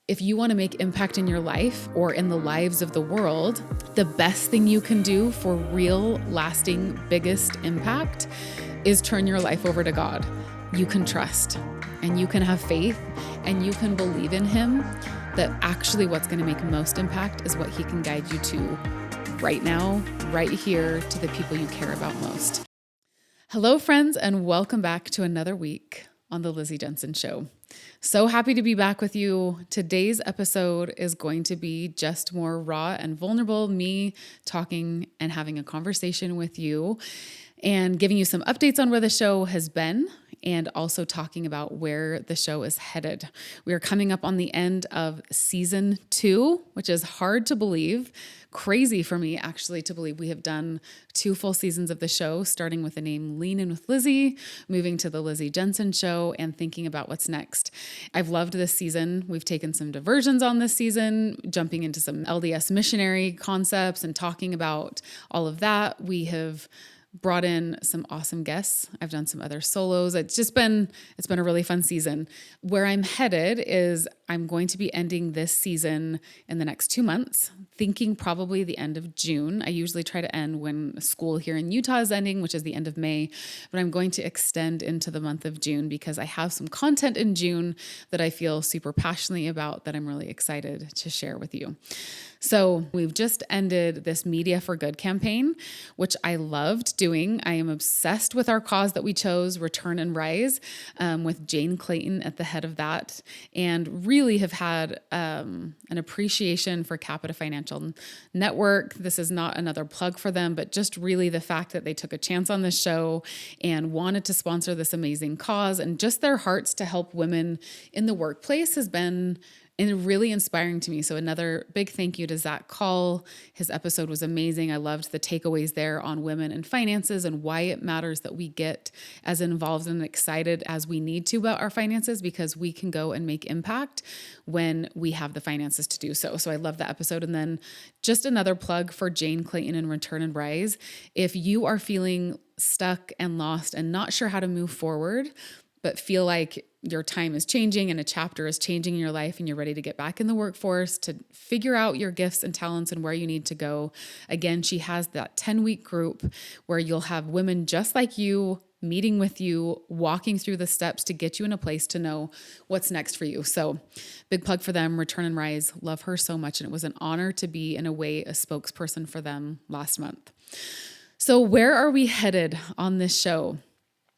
If you want to make impact in your life or in the lives of the world, the best thing you can do for real, lasting, biggest impact is turn your life over to God. You can trust and you can have faith and you can believe in Him that actually what's going to make most impact is what He can guide you to right now, right here, to the people you care about most. Hello, friends, and welcome back to another week on the Lizzy Jensen Show. So happy to be back with you. Today's episode is going to be just more raw and vulnerable, me talking and having a conversation with you and giving you some updates on where the show has been and also talking about where the show is headed. We are coming up on the end of season 2, which is hard to believe, crazy for me actually to believe we have done 2 full seasons of the show, starting with the name Lean In with Lizzy, moving to the Lizzy Jensen Show, and thinking about what's next. I've loved this season. We've taken some diversions on this season, jumping into some LDS missionary concepts and talking about all of that. We have brought in some awesome guests. I've done some other solos. It's been a really fun season. Where I'm headed is I'm going to be ending this season in the next 2 months, thinking probably the end of June. I usually try to end when school here in Utah is ending, which is the end of May, but I'm going to extend into the month of June because I have some content in June that I feel super passionately about that I'm really excited to share with you. So we've just ended this Media for Good campaign, which I loved doing. I am obsessed with our cause that we chose, Return and Rise, with Jane Clayton at the head of that, and really have had an appreciation for Capita Financial Network. This is not another plug for them, but just really the fact that they took a chance on this show and wanted to sponsor this amazing cause, and just their hearts to help women in the workplace has been really inspiring to me. So another big thank you to Zach Call. His episode was amazing. I loved the takeaways there on women and finances and why it matters that we get as involved and excited as we need to about our finances, because we can go and make impact when we have the finances to do so. So I love that episode. And then just another plug for Jane Clayton and Return and Rise. If you are feeling stuck and lost and not sure how to move forward, but feel like your time is changing and a chapter is changing in your life and you're ready to get back in the workforce to figure out your gifts and talents and where you need to go. Again, she has that 10-week group where you'll have women just like you meeting with you, walking through the steps to get you in a place to know what's next for you. So big plug for them, Return and Rise. Love her so much. And it was an honor to be, in a way, a spokesperson for them last month. So where are we headed on this show?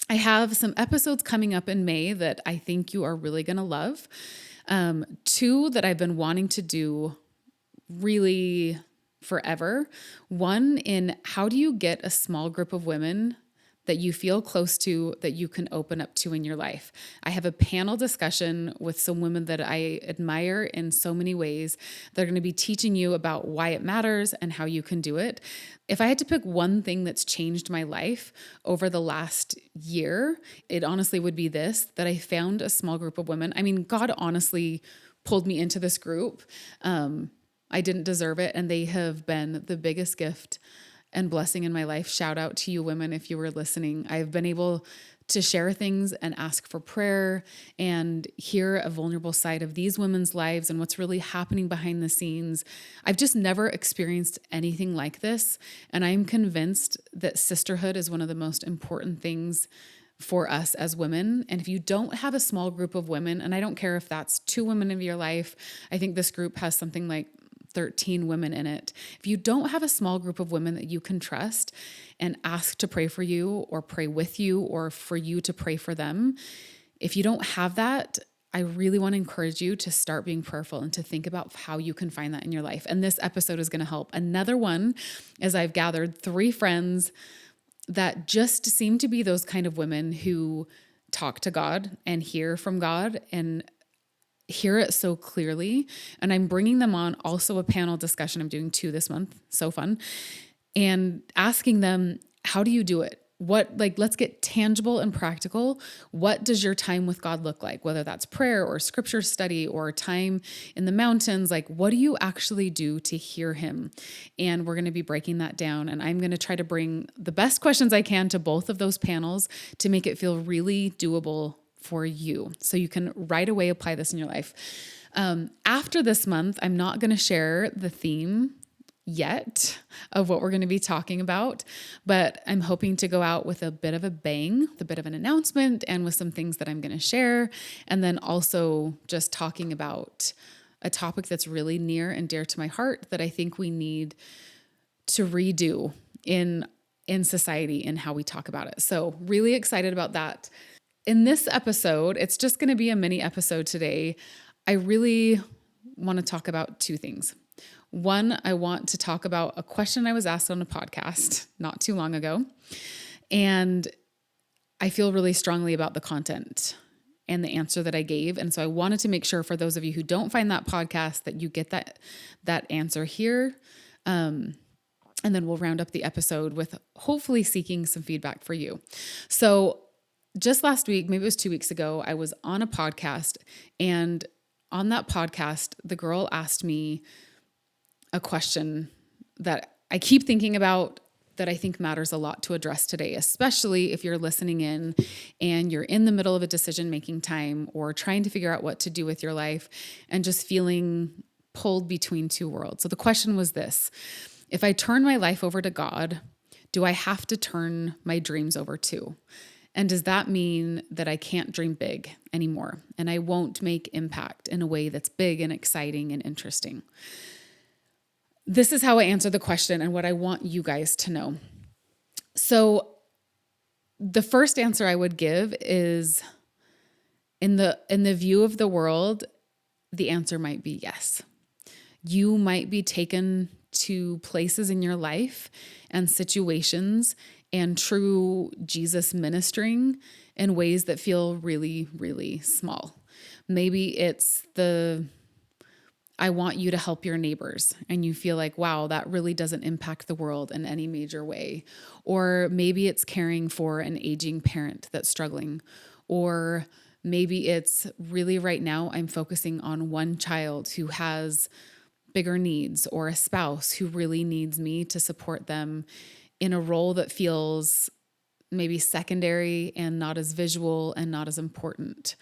I have some episodes coming up in May that I think you are really going to love. 2 that I've been wanting to do really forever. One in how do you get a small group of women that you feel close to, that you can open up to in your life. I have a panel discussion with some women that I admire in so many ways. They're going to be teaching you about why it matters and how you can do it. If I had to pick one thing that's changed my life over the last year, it honestly would be this, that I found a small group of women. I mean, God honestly pulled me into this group. I didn't deserve it, and they have been the biggest gift and blessing in my life. Shout out to you women if you were listening. I've been able to share things and ask for prayer and hear a vulnerable side of these women's lives and what's really happening behind the scenes. I've just never experienced anything like this. And I'm convinced that sisterhood is one of the most important things for us as women. And if you don't have a small group of women, and I don't care if that's 2 women of your life, I think this group has something like 13 women in it. If you don't have a small group of women that you can trust and ask to pray for you or pray with you or for you to pray for them, if you don't have that, I really want to encourage you to start being prayerful and to think about how you can find that in your life. And this episode is going to help. Another one is I've gathered 3 friends that just seem to be those kind of women who talk to God and hear from God and hear it so clearly. And I'm bringing them on also a panel discussion. I'm doing 2 this month. So fun. And asking them, how do you do it? Let's get tangible and practical. What does your time with God look like? Whether that's prayer or scripture study or time in the mountains, what do you actually do to hear Him? And we're going to be breaking that down. And I'm going to try to bring the best questions I can to both of those panels to make it feel really doable for you, so you can right away apply this in your life. After this month, I'm not going to share the theme yet of what we're going to be talking about, but I'm hoping to go out with a bit of a bang, with a bit of an announcement, and with some things that I'm going to share. And then also just talking about a topic that's really near and dear to my heart that I think we need to redo in society in how we talk about it. So really excited about that. In this episode, it's just going to be a mini episode today. I really want to talk about two things. One, I want to talk about a question I was asked on a podcast not too long ago. And I feel really strongly about the content and the answer that I gave. And so I wanted to make sure for those of you who don't find that podcast that you get that answer here. And then we'll round up the episode with hopefully seeking some feedback for you. So just last week, maybe it was 2 weeks ago, I was on a podcast, and on that podcast, the girl asked me a question that I keep thinking about, that I think matters a lot to address today, especially if you're listening in and you're in the middle of a decision-making time or trying to figure out what to do with your life and just feeling pulled between two worlds. So the question was this: if I turn my life over to God, do I have to turn my dreams over too? And does that mean that I can't dream big anymore and I won't make impact in a way that's big and exciting and interesting? This is how I answer the question and what I want you guys to know. So the first answer I would give is, in the view of the world, the answer might be yes. You might be taken to places in your life and situations and true Jesus ministering in ways that feel really, really small. Maybe it's I want you to help your neighbors, and you feel like, wow, that really doesn't impact the world in any major way. Or maybe it's caring for an aging parent that's struggling. Or maybe it's really right now I'm focusing on one child who has bigger needs, or a spouse who really needs me to support them in a role that feels maybe secondary and not as visual and not as important.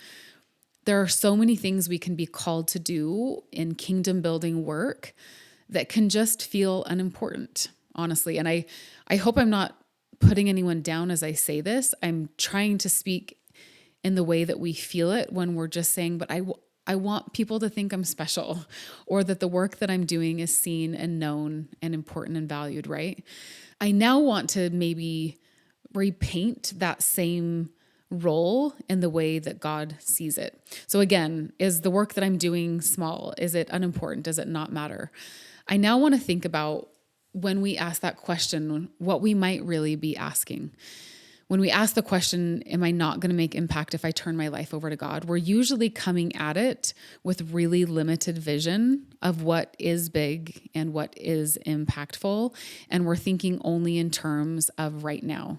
There are so many things we can be called to do in kingdom building work that can just feel unimportant, honestly. And I hope I'm not putting anyone down as I say this. I'm trying to speak in the way that we feel it when we're just saying, but I want people to think I'm special, or that the work that I'm doing is seen and known and important and valued, right? I now want to maybe repaint that same role in the way that God sees it. So again, is the work that I'm doing small? Is it unimportant? Does it not matter? I now want to think about, when we ask that question, what we might really be asking. When we ask the question, am I not going to make impact if I turn my life over to God? We're usually coming at it with really limited vision of what is big and what is impactful. And we're thinking only in terms of right now.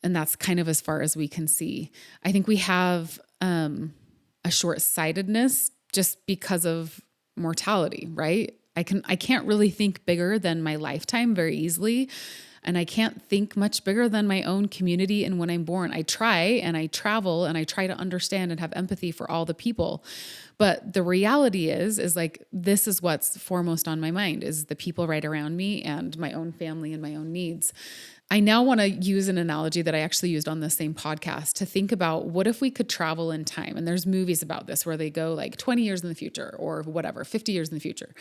And that's kind of as far as we can see. I think we have a short-sightedness just because of mortality, right? I can't really think bigger than my lifetime very easily. And I can't think much bigger than my own community and when I'm born. I try and I travel and I try to understand and have empathy for all the people. But the reality is like, this is what's foremost on my mind, is the people right around me and my own family and my own needs. I now want to use an analogy that I actually used on the same podcast to think about, what if we could travel in time? And there's movies about this where they go like 20 years in the future or whatever, 50 years in the future.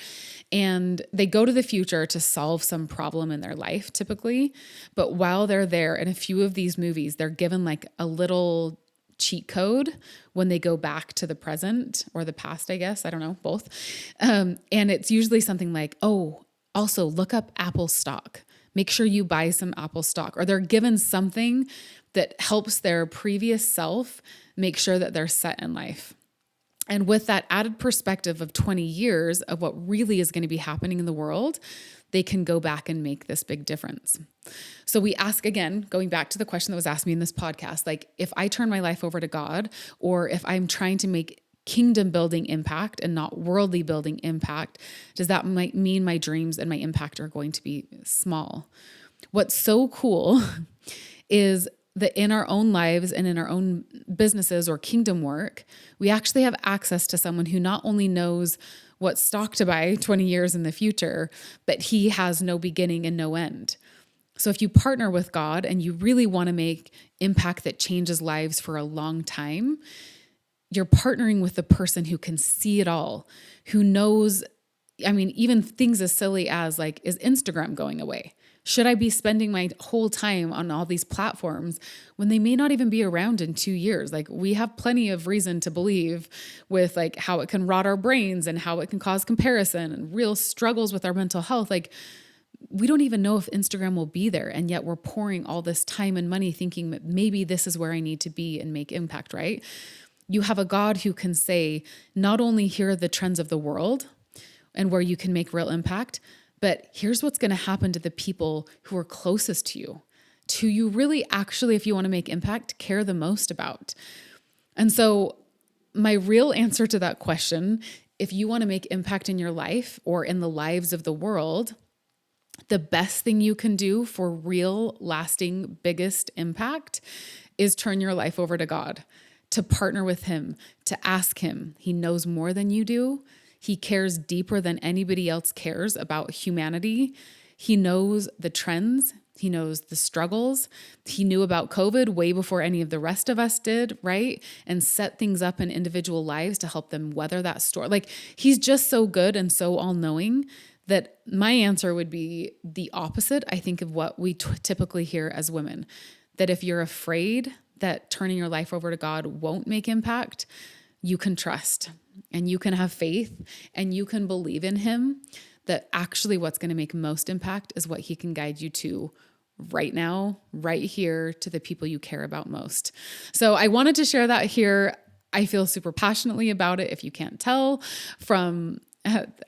And they go to the future to solve some problem in their life typically. But while they're there, in a few of these movies, they're given like a little cheat code when they go back to the present or the past, I guess. I don't know, both. And it's usually something like, oh, also look up Apple stock. Make sure you buy some Apple stock. Or they're given something that helps their previous self make sure that they're set in life. And with that added perspective of 20 years of what really is going to be happening in the world, they can go back and make this big difference. So we ask again, going back to the question that was asked me in this podcast, like, if I turn my life over to God, or if I'm trying to make kingdom building impact and not worldly building impact, does that might mean my dreams and my impact are going to be small? What's so cool is that in our own lives and in our own businesses or kingdom work, we actually have access to someone who not only knows what stock to buy 20 years in the future, but he has no beginning and no end. So if you partner with God and you really want to make impact that changes lives for a long time, you're partnering with the person who can see it all, who knows, I mean, even things as silly as like, is Instagram going away? Should I be spending my whole time on all these platforms when they may not even be around in 2 years? Like, we have plenty of reason to believe with like how it can rot our brains and how it can cause comparison and real struggles with our mental health. Like, we don't even know if Instagram will be there. And yet we're pouring all this time and money thinking that maybe this is where I need to be and make impact, right? You have a God who can say, not only here are the trends of the world and where you can make real impact, but here's what's going to happen to the people who are closest to you really actually, if you want to make impact, care the most about. And so my real answer to that question, if you want to make impact in your life or in the lives of the world, the best thing you can do for real, lasting, biggest impact is turn your life over to God, to partner with him, to ask him. He knows more than you do. He cares deeper than anybody else cares about humanity. He knows the trends. He knows the struggles. He knew about COVID way before any of the rest of us did, right? And set things up in individual lives to help them weather that storm. Like, he's just so good and so all-knowing that my answer would be the opposite, I think, of what we typically hear as women. That if you're afraid that turning your life over to God won't make impact, you can trust and you can have faith and you can believe in him that actually what's going to make most impact is what he can guide you to right now, right here, to the people you care about most. So I wanted to share that here. I feel super passionately about it. If you can't tell from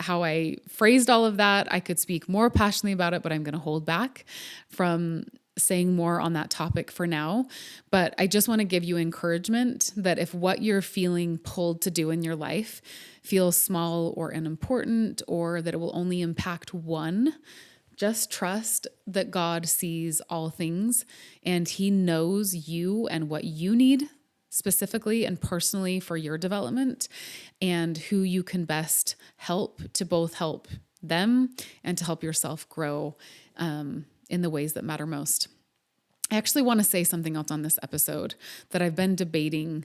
how I phrased all of that, I could speak more passionately about it, but I'm going to hold back from saying more on that topic for now. But I just want to give you encouragement that if what you're feeling pulled to do in your life feels small or unimportant, or that it will only impact one, just trust that God sees all things and he knows you and what you need specifically and personally for your development, and who you can best help to both help them and to help yourself grow in the ways that matter most. I actually want to say something else on this episode that I've been debating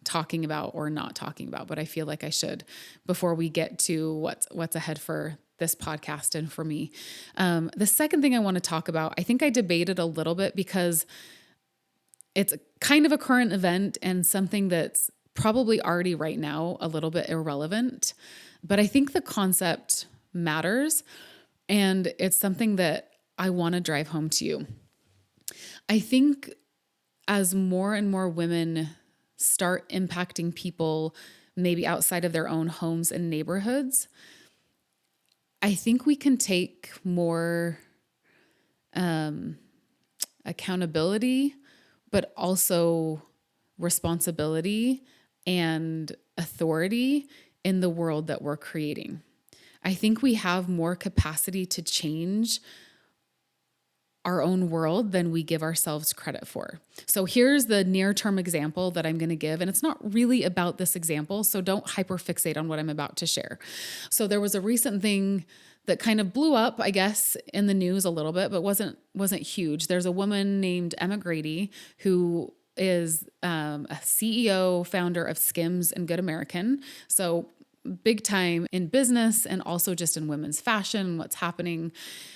talking about or not talking about, but I feel like I should before we get to what's ahead for this podcast and for me. The second thing I want to talk about, I think I debated a little bit because it's kind of a current event and something that's probably already right now a little bit irrelevant, but I think the concept matters and it's something that I want to drive home to you. I think as more and more women start impacting people maybe outside of their own homes and neighborhoods, I think we can take more accountability, but also responsibility and authority in the world that we're creating. I think we have more capacity to change our own world than we give ourselves credit for. So here's the near-term example that I'm going to give, and it's not really about this example, so don't hyperfixate on what I'm about to share. So there was a recent thing that kind of blew up, I guess, in the news a little bit, but wasn't huge. There's a woman named Emma Grady who is a CEO, founder of Skims and Good American. So big time in business and also just in women's fashion, what's happening.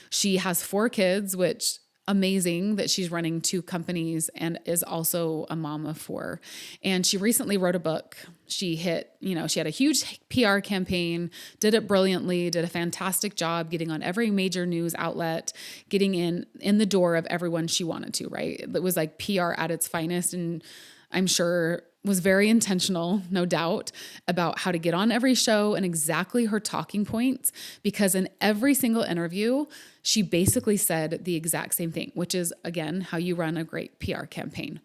She has 4 kids, which amazing that she's running 2 companies and is also a mom of 4. And she recently wrote a book. She had a huge PR campaign, did it brilliantly, did a fantastic job getting on every major news outlet, getting in the door of everyone she wanted to, right? It was like PR at its finest. And I'm sure was very intentional, no doubt, about how to get on every show and exactly her talking points, because in every single interview, she basically said the exact same thing, which is, again, how you run a great PR campaign.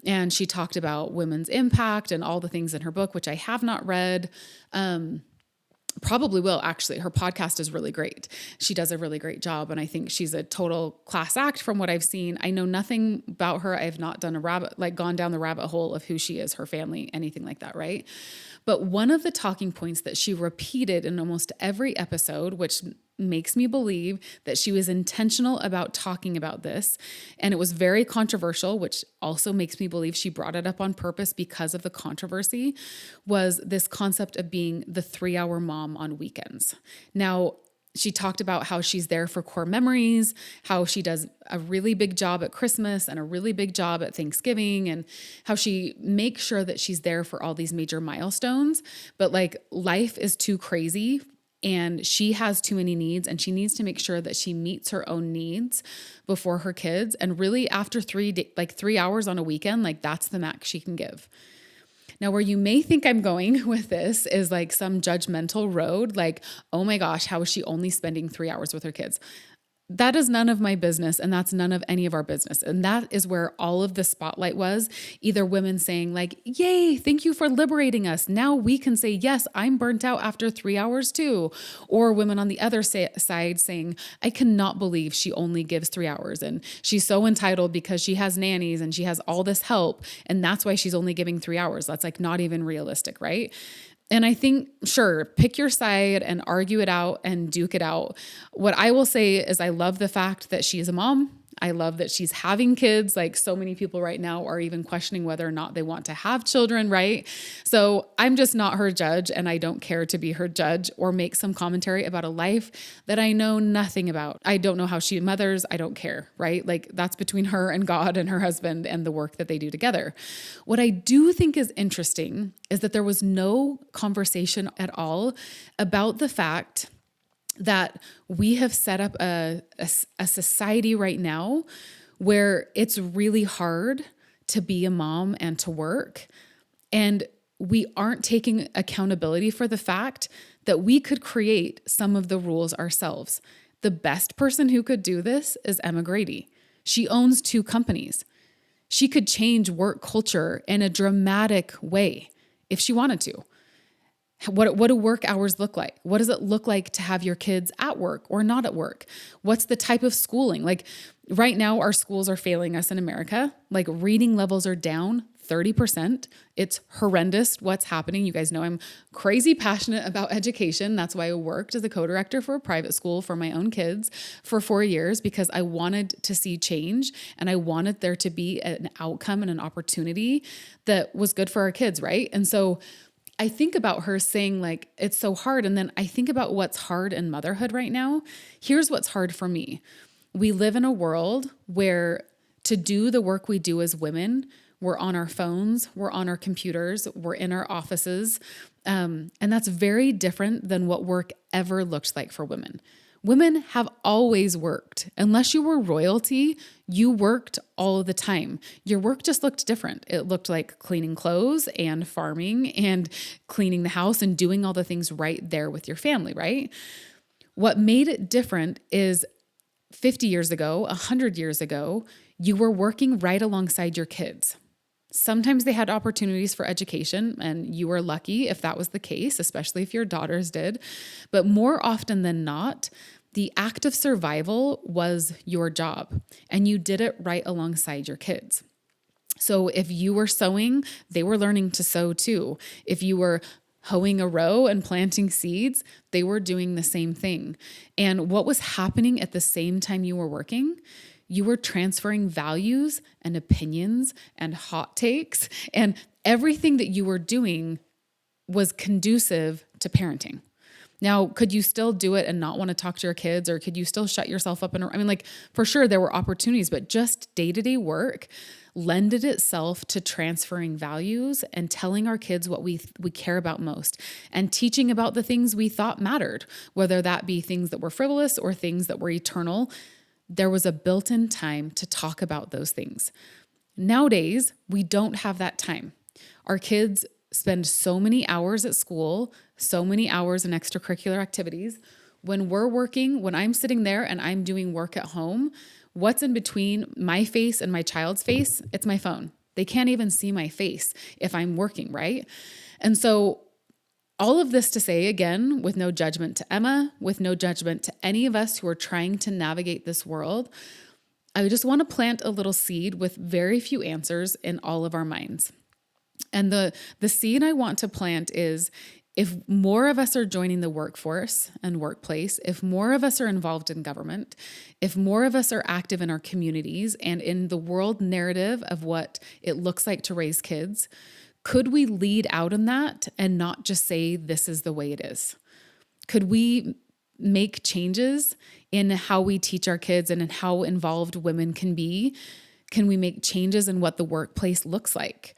And she talked about women's impact and all the things in her book, which I have not read. Probably will, actually. Her podcast is really great. She does a really great job. And I think she's a total class act from what I've seen. I know nothing about her. I have not done gone down the rabbit hole of who she is, her family, anything like that, right? But one of the talking points that she repeated in almost every episode, which makes me believe that she was intentional about talking about this, and it was very controversial, which also makes me believe she brought it up on purpose because of the controversy, was this concept of being the 3-hour mom on weekends. Now, she talked about how she's there for core memories, how she does a really big job at Christmas and a really big job at Thanksgiving, and how she makes sure that she's there for all these major milestones. But like, life is too crazy and she has too many needs, and she needs to make sure that she meets her own needs before her kids. And really, after 3 hours on a weekend, like, that's the max she can give. Now, where you may think I'm going with this is like some judgmental road, like, oh my gosh, how is she only spending 3 hours with her kids? That is none of my business, and that's none of any of our business. And that is where all of the spotlight was, either women saying like, yay, thank you for liberating us. Now we can say, yes, I'm burnt out after 3 hours too. Or women on the other side saying, I cannot believe she only gives 3 hours. And she's so entitled because she has nannies and she has all this help. And that's why she's only giving 3 hours. That's like not even realistic, right? And I think, sure, pick your side and argue it out and duke it out. What I will say is I love the fact that she is a mom. I love that she's having kids. Like, so many people right now are even questioning whether or not they want to have children, right? So I'm just not her judge, and I don't care to be her judge or make some commentary about a life that I know nothing about. I don't know how she mothers. I don't care, right? Like, that's between her and God and her husband and the work that they do together. What I do think is interesting is that there was no conversation at all about the fact that we have set up a society right now where it's really hard to be a mom and to work. And we aren't taking accountability for the fact that we could create some of the rules ourselves. The best person who could do this is Emma Grady. She owns 2 companies. She could change work culture in a dramatic way if she wanted to. What do work hours look like? What does it look like to have your kids at work or not at work? What's the type of schooling? Like, right now, our schools are failing us in America. Like, reading levels are down 30%. It's horrendous what's happening. You guys know I'm crazy passionate about education. That's why I worked as a co-director for a private school for my own kids for 4 years, because I wanted to see change and I wanted there to be an outcome and an opportunity that was good for our kids, right? And so I think about her saying like, it's so hard. And then I think about what's hard in motherhood right now. Here's what's hard for me. We live in a world where to do the work we do as women, we're on our phones, we're on our computers, we're in our offices. And that's very different than what work ever looked like for women. Women have always worked. Unless you were royalty, you worked all the time. Your work just looked different. It looked like cleaning clothes and farming and cleaning the house and doing all the things right there with your family, right? What made it different is 50 years ago, 100 years ago, you were working right alongside your kids. Sometimes they had opportunities for education, and you were lucky if that was the case, especially if your daughters did. But more often than not, the act of survival was your job, and you did it right alongside your kids. So if you were sewing, they were learning to sew too. If you were hoeing a row and planting seeds, they were doing the same thing. And what was happening at the same time you were working? You were transferring values and opinions and hot takes, and everything that you were doing was conducive to parenting. Now, could you still do it and not want to talk to your kids, or could you still shut yourself up? For sure there were opportunities, but just day-to-day work lended itself to transferring values and telling our kids what we care about most, and teaching about the things we thought mattered, whether that be things that were frivolous or things that were eternal. There was a built-in time to talk about those things. Nowadays, we don't have that time. Our kids spend so many hours at school, so many hours in extracurricular activities. When we're working, when I'm sitting there and I'm doing work at home, what's in between my face and my child's face? It's my phone. They can't even see my face if I'm working, right? And so All of this to say, again, with no judgment to Emma, with no judgment to any of us who are trying to navigate this world, I just want to plant a little seed with very few answers in all of our minds. And the seed I want to plant is, if more of us are joining the workforce and workplace, if more of us are involved in government, if more of us are active in our communities and in the world narrative of what it looks like to raise kids, could we lead out in that and not just say this is the way it is? Could we make changes in how we teach our kids and in how involved women can be? Can we make changes in what the workplace looks like?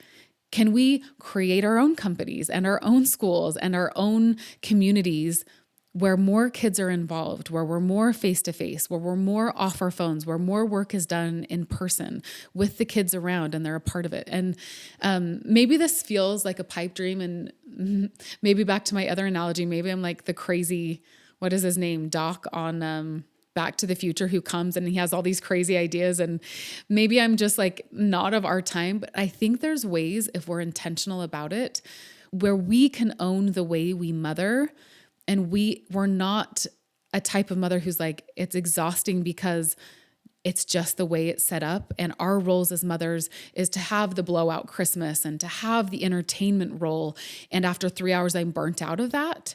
Can we create our own companies and our own schools and our own communities where more kids are involved, where we're more face-to-face, where we're more off our phones, where more work is done in person with the kids around and they're a part of it? And maybe this feels like a pipe dream, and maybe back to my other analogy, maybe I'm like the crazy, what is his name, Doc on Back to the Future, who comes and he has all these crazy ideas, and maybe I'm just like not of our time, but I think there's ways, if we're intentional about it, where we can own the way we mother, and we're not a type of mother who's like, it's exhausting because it's just the way it's set up. And our roles as mothers is to have the blowout Christmas and to have the entertainment role. And after 3 hours, I'm burnt out of that.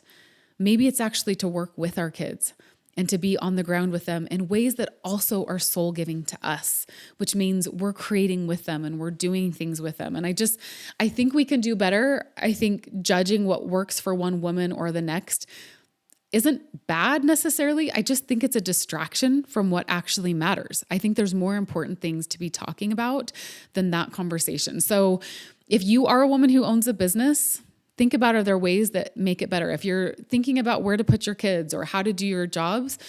Maybe it's actually to work with our kids and to be on the ground with them in ways that also are soul giving to us, which means we're creating with them and we're doing things with them. And I think we can do better. I think judging what works for one woman or the next isn't bad necessarily. I just think it's a distraction from what actually matters. I think there's more important things to be talking about than that conversation. So if you are a woman who owns a business, think about, are there ways that make it better? If you're thinking about where to put your kids or how to do your jobs,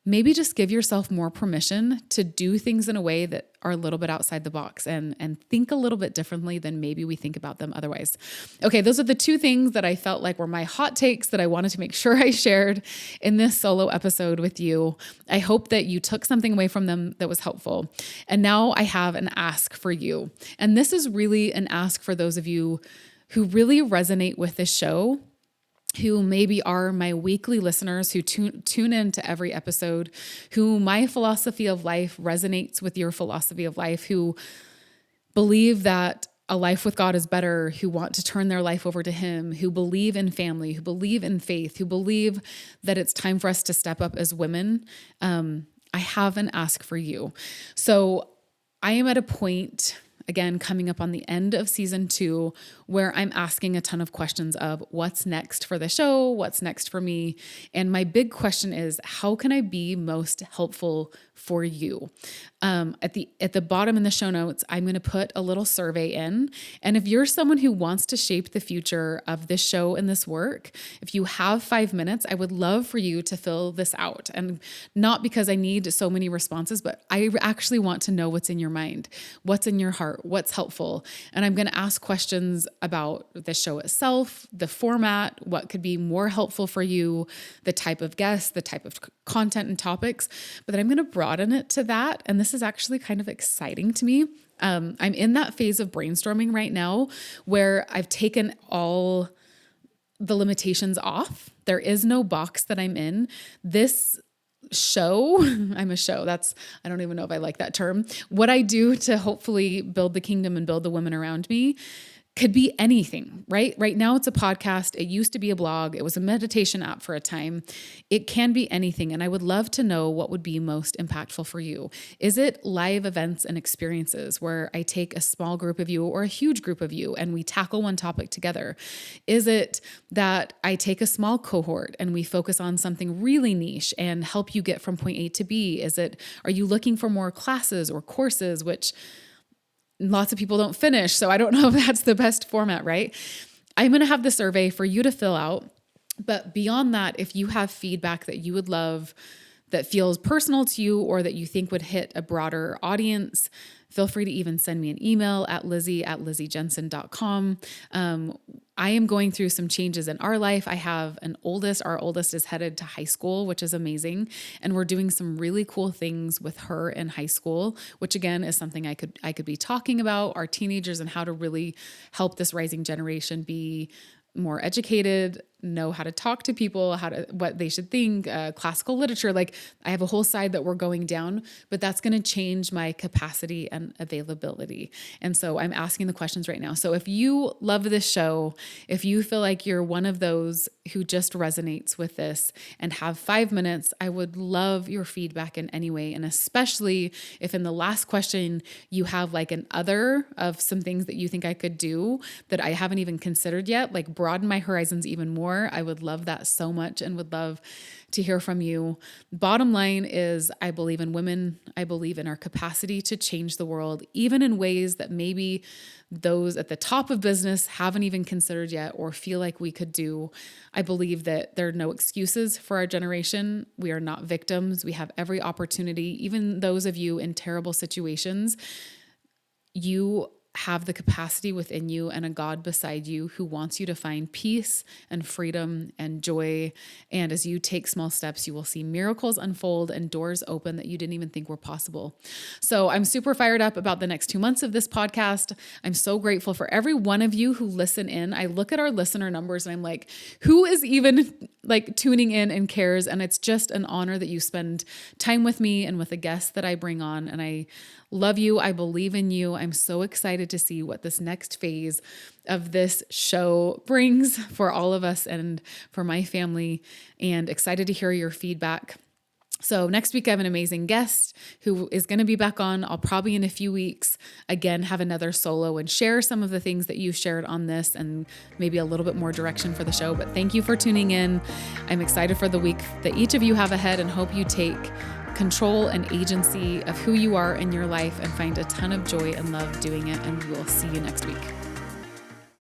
maybe just give yourself more permission to do things in a way that are a little bit outside the box and think a little bit differently than maybe we think about them otherwise. Okay, those are the two things that I felt like were my hot takes that I wanted to make sure I shared in this solo episode with you. I hope that you took something away from them that was helpful. And now I have an ask for you. And this is really an ask for those of you who really resonate with this show, who maybe are my weekly listeners, who tune in to every episode, who my philosophy of life resonates with your philosophy of life, who believe that a life with God is better, who want to turn their life over to Him, who believe in family, who believe in faith, who believe that it's time for us to step up as women. I have an ask for you. So I am at a point, again, coming up on the end of season 2, where I'm asking a ton of questions of what's next for the show, what's next for me. And my big question is, how can I be most helpful for you? At the bottom in the show notes, I'm going to put a little survey in. And if you're someone who wants to shape the future of this show and this work, if you have 5 minutes, I would love for you to fill this out. And not because I need so many responses, but I actually want to know what's in your mind, what's in your heart, what's helpful. And I'm going to ask questions about the show itself, the format, what could be more helpful for you, the type of guests, the type of content and topics. But then I'm going to broaden it to that. And this is actually kind of exciting to me. I'm in that phase of brainstorming right now where I've taken all the limitations off. There is no box that I'm in. This show, I'm a show. I don't even know if I like that term. What I do to hopefully build the kingdom and build the women around me could be anything, right? Right now it's a podcast. It used to be a blog. It was a meditation app for a time. It can be anything. And I would love to know what would be most impactful for you. Is it live events and experiences where I take a small group of you or a huge group of you and we tackle one topic together? Is it that I take a small cohort and we focus on something really niche and help you get from point A to B? Are you looking for more classes or courses, which lots of people don't finish, so I don't know if that's the best format, right? I'm going to have the survey for you to fill out. But beyond that, if you have feedback that you would love that feels personal to you or that you think would hit a broader audience, feel free to even send me an email at lizzy@lizzyjensen.com. I am going through some changes in our life. I have an oldest. Our oldest is headed to high school, which is amazing. And we're doing some really cool things with her in high school, which again is something I could be talking about, our teenagers and how to really help this rising generation be more educated, know how to talk to people, what they should think, classical literature. Like I have a whole side that we're going down, but that's going to change my capacity and availability. And so I'm asking the questions right now. So if you love this show, if you feel like you're one of those who just resonates with this and have 5 minutes, I would love your feedback in any way. And especially if in the last question you have like an other of some things that you think I could do that I haven't even considered yet, like broaden my horizons even more. I would love that so much and would love to hear from you. Bottom line is I believe in women. I believe in our capacity to change the world, even in ways that maybe those at the top of business haven't even considered yet or feel like we could do. I believe that there are no excuses for our generation. We are not victims. We have every opportunity, even those of you in terrible situations. You have the capacity within you and a God beside you who wants you to find peace and freedom and joy. And as you take small steps, you will see miracles unfold and doors open that you didn't even think were possible. So I'm super fired up about the next 2 months of this podcast. I'm so grateful for every one of you who listen in. I look at our listener numbers and I'm like, who is even like tuning in and cares? And it's just an honor that you spend time with me and with the guests that I bring on. And I love you. I believe in you. I'm so excited to see what this next phase of this show brings for all of us and for my family, and excited to hear your feedback. So next week, I have an amazing guest who is going to be back on. I'll probably in a few weeks, again, have another solo and share some of the things that you shared on this and maybe a little bit more direction for the show. But thank you for tuning in. I'm excited for the week that each of you have ahead and hope you take control and agency of who you are in your life and find a ton of joy and love doing it. And we will see you next week.